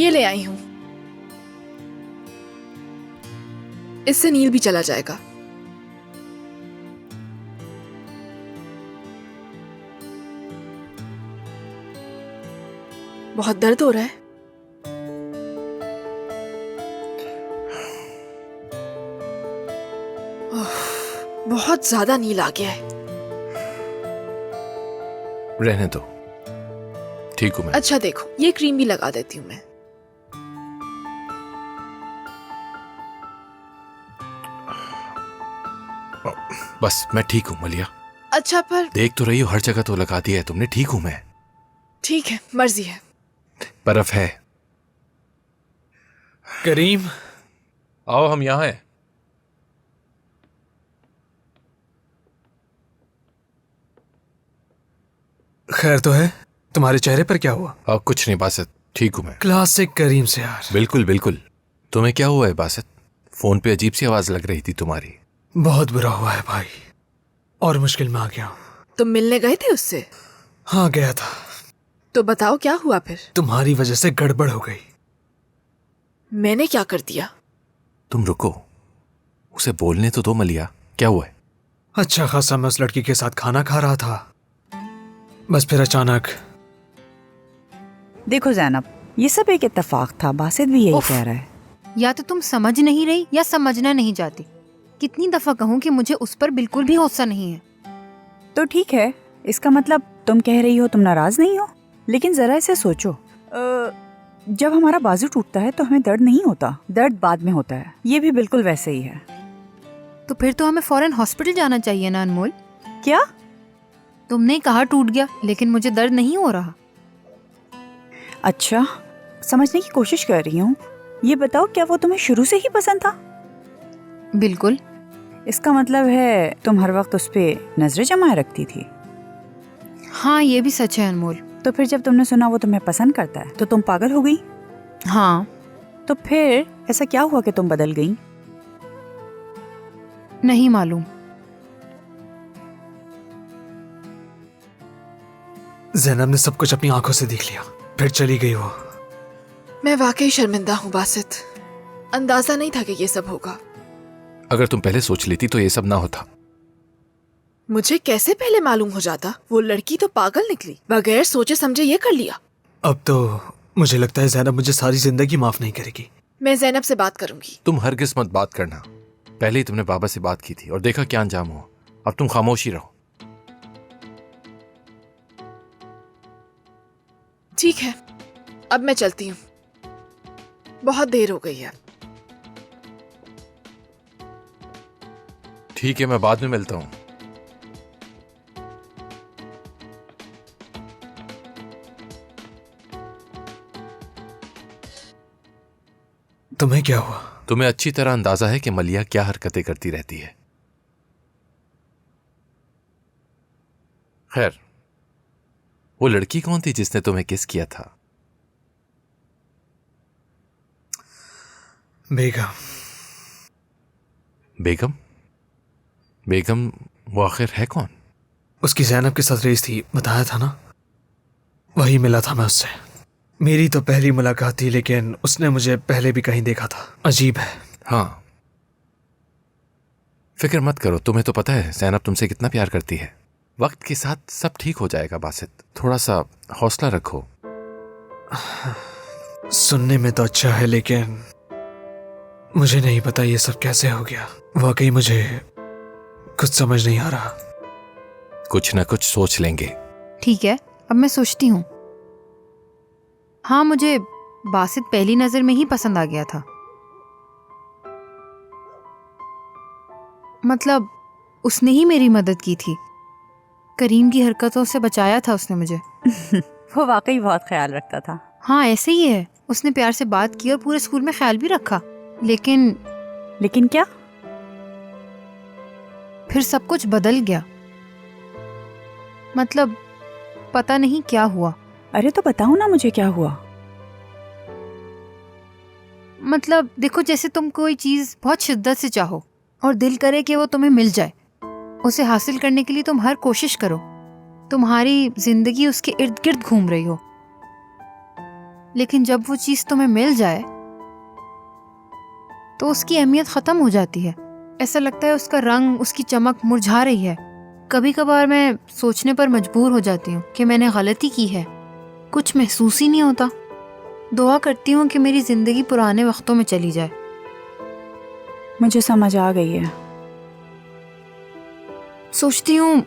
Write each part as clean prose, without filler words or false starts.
ये ले आई हूं, इससे नील भी चला जाएगा। बहुत दर्द हो रहा है। बहुत ज्यादा नील आ गया है। रहने दो, ठीक हूं मैं। अच्छा देखो, ये क्रीम भी लगा देती हूँ मैं। बस मैं ठीक हूं मलिया। अच्छा पर देख तो रही हो, हर जगह तो लगा दिया है तुमने। ठीक हूं मैं। ठीक है, मर्जी है। बर्फ है। करीम, आओ, हम यहाँ हैं। खैर तो है? तुम्हारे चेहरे पर क्या हुआ? कुछ नहीं बासित, ठीक हूं मैं। क्लासिक करीम से यार। बिल्कुल बिल्कुल। तुम्हें क्या हुआ है बासित? फोन पे अजीब सी आवाज लग रही थी तुम्हारी। बहुत बुरा हुआ है भाई, और मुश्किल में आ गया हूं। तुम मिलने गए थे उससे? हाँ गया था। तो बताओ क्या हुआ फिर? तुम्हारी वजह से गड़बड़ हो गई। मैंने क्या कर दिया? तुम रुको, उसे बोलने तो दो मलिया, क्या हुआ है? अच्छा खासा मैं उस लड़की के साथ खाना खा रहा था, बस फिर अचानक। देखो जैनब, ये सब एक इत्तेफाक था। बासित भी यही कह रहा है। या तो तुम समझ नहीं रही या समझना नहीं चाहती। कितनी दफा कहूँ कि मुझे उस पर बिल्कुल भी हौसला नहीं है। तो ठीक है, इसका मतलब तुम कह रही हो तुम नाराज नहीं हो। लेकिन जरा इसे सोचो, जब हमारा बाजू टूटता है तो हमें दर्द नहीं होता, दर्द बाद में होता है। ये भी बिल्कुल वैसे ही है। तो फिर तो हमें फौरन हॉस्पिटल जाना चाहिए ना अनमोल। क्या? तुमने कहा टूट गया, लेकिन मुझे दर्द नहीं हो रहा। अच्छा, समझने की कोशिश कर रही हूँ। ये बताओ, क्या वो तुम्हें शुरू से ही पसंद था? बिल्कुल। इसका मतलब है तुम हर वक्त उस पे नजरें जमाए रखती थी। हाँ, ये भी सच है अनमोल। तो फिर जब तुमने सुना वो तुम्हें पसंद करता है तो तुम पागल हो गई? हाँ। तो फिर ऐसा क्या हुआ कि तुम बदल गई? नहीं मालूम। जैनब ने सब कुछ अपनी आंखों से देख लिया, फिर चली गई वो। मैं वाकई शर्मिंदा हूँ बासित। अंदाजा नहीं था कि ये सब होगा। अगर तुम पहले सोच लेती तो ये सब ना होता। मुझे कैसे पहले मालूम हो जाता? वो लड़की तो पागल निकली, बगैर सोचे समझे ये कर लिया। अब तो मुझे लगता है जैनब मुझे सारी जिंदगी माफ नहीं करेगी। मैं जैनब से बात करूंगी। तुम हरगिज़ मत बात करना। पहले ही तुमने बाबा से बात की थी और देखा क्या अंजाम हुआ। अब तुम खामोशी रहो। ठीक है, अब मैं चलती हूँ, बहुत देर हो गई है। ठीक है, मैं बाद में मिलता हूँ। तुम्हें क्या हुआ? तुम्हें अच्छी तरह अंदाजा है कि मलिया क्या हरकतें करती रहती है। खैर, वो लड़की कौन थी जिसने तुम्हें किस किया था? बेगम। बेगम? बेगम वो आखिर है कौन? उसकी जैनब के साथ रेस थी, बताया था ना। वही मिला था मैं उससे। मेरी तो पहली मुलाकात थी, लेकिन उसने मुझे पहले भी कहीं देखा था। अजीब है। हाँ, फिक्र मत करो। तुम्हें तो पता है जैनब तुमसे कितना प्यार करती है। वक्त के साथ सब ठीक हो जाएगा बासित, थोड़ा सा हौसला रखो। सुनने में तो अच्छा है, लेकिन मुझे नहीं पता ये सब कैसे हो गया। वाकई मुझे कुछ समझ नहीं आ रहा। कुछ ना कुछ सोच लेंगे। ठीक है, अब मैं सोचती हूँ। हाँ, मुझे बासित पहली नजर में ही पसंद आ गया था। मतलब उसने ही मेरी मदद की थी। करीम की हरकतों से बचाया था उसने मुझे। वो वाकई बहुत ख्याल रखता था। हाँ, ऐसे ही है। उसने प्यार से बात की और पूरे स्कूल में ख्याल भी रखा। लेकिन क्या? फिर सब कुछ बदल गया। मतलब पता नहीं क्या हुआ। अरे तो बताओ ना मुझे क्या हुआ। मतलब देखो, जैसे तुम कोई चीज बहुत शिद्दत से चाहो और दिल करे कि वो तुम्हें मिल जाए। उसे हासिल करने के लिए तुम हर कोशिश करो। तुम्हारी जिंदगी उसके इर्द गिर्द घूम रही हो। लेकिन जब वो चीज़ तुम्हें मिल जाए तो उसकी अहमियत ख़त्म हो जाती है। ऐसा लगता है उसका रंग, उसकी चमक मुरझा रही है। कभी कभार मैं सोचने पर मजबूर हो जाती हूँ कि मैंने गलती की है। कुछ महसूस ही नहीं होता। दुआ करती हूँ कि मेरी ज़िंदगी पुराने वक्तों में चली जाए। मुझे समझ आ गई है। सोचती हूँ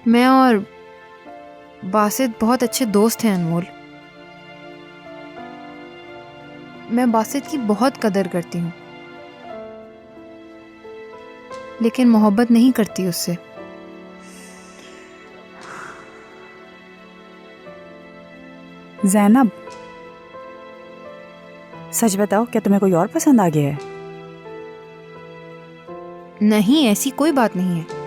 मैं और बासित बहुत अच्छे दोस्त हैं अनमोल। मैं बासित की बहुत कदर करती हूँ, लेकिन मोहब्बत नहीं करती उससे। ज़ैनब, सच बताओ, क्या तुम्हें कोई और पसंद आ गया है? नहीं, ऐसी कोई बात नहीं है।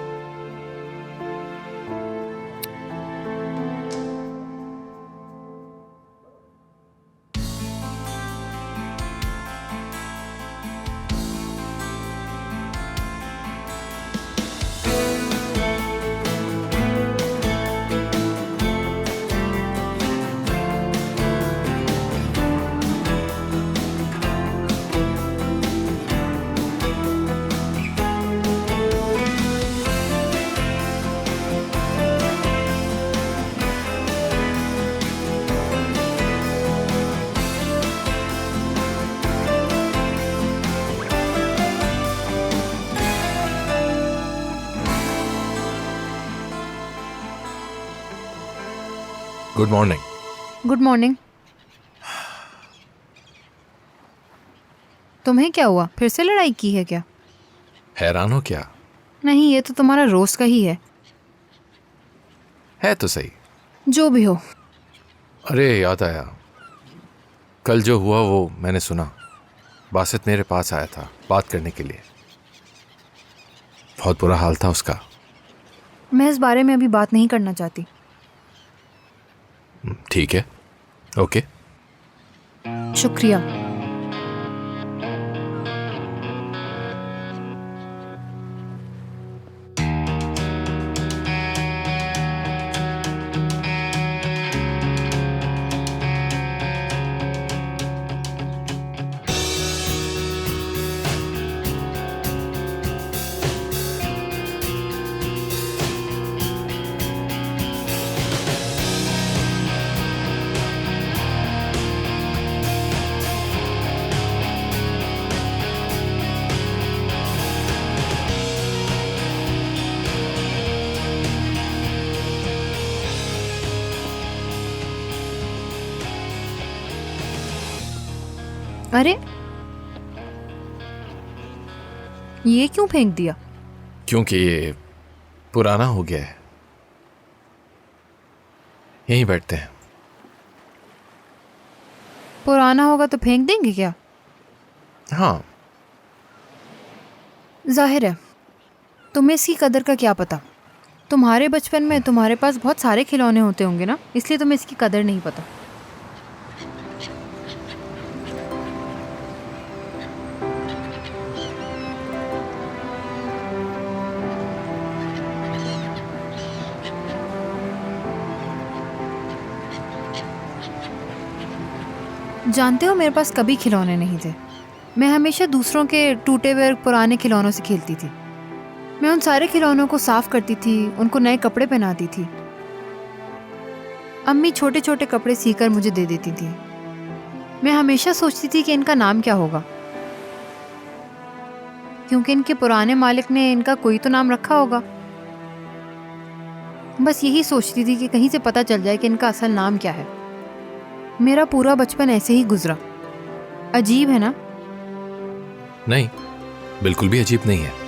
Good morning. Good morning. तुम्हें क्या हुआ? फिर से लड़ाई की है क्या? हैरान हो क्या? नहीं, ये तो तुम्हारा रोज का ही है तो सही। जो भी हो। अरे याद आया, कल जो हुआ वो मैंने सुना। बासित मेरे पास आया था बात करने के लिए। बहुत बुरा हाल था उसका। मैं इस बारे में अभी बात नहीं करना चाहती। ठीक है, ओके। शुक्रिया। अरे, ये क्यों फेंक दिया? क्योंकि ये पुराना हो गया है। यहीं बैठते हैं। पुराना होगा तो फेंक देंगे क्या? हाँ। जाहिर है, तुम्हें इसकी कदर का क्या पता। तुम्हारे बचपन में तुम्हारे पास बहुत सारे खिलौने होते होंगे ना, इसलिए तुम्हें इसकी कदर नहीं पता। जानते हो, मेरे पास कभी खिलौने नहीं थे। मैं हमेशा दूसरों के टूटे हुए पुराने खिलौनों से खेलती थी। मैं उन सारे खिलौनों को साफ करती थी, उनको नए कपड़े पहनाती थी। अम्मी छोटे छोटे कपड़े सीकर मुझे दे देती थी। मैं हमेशा सोचती थी कि इनका नाम क्या होगा, क्योंकि इनके पुराने मालिक ने इनका कोई तो नाम रखा होगा। बस यही सोचती थी कि कहीं से पता चल जाए कि इनका असल नाम क्या है। मेरा पूरा बचपन ऐसे ही गुजरा। अजीब है ना? नहीं, बिल्कुल भी अजीब नहीं है।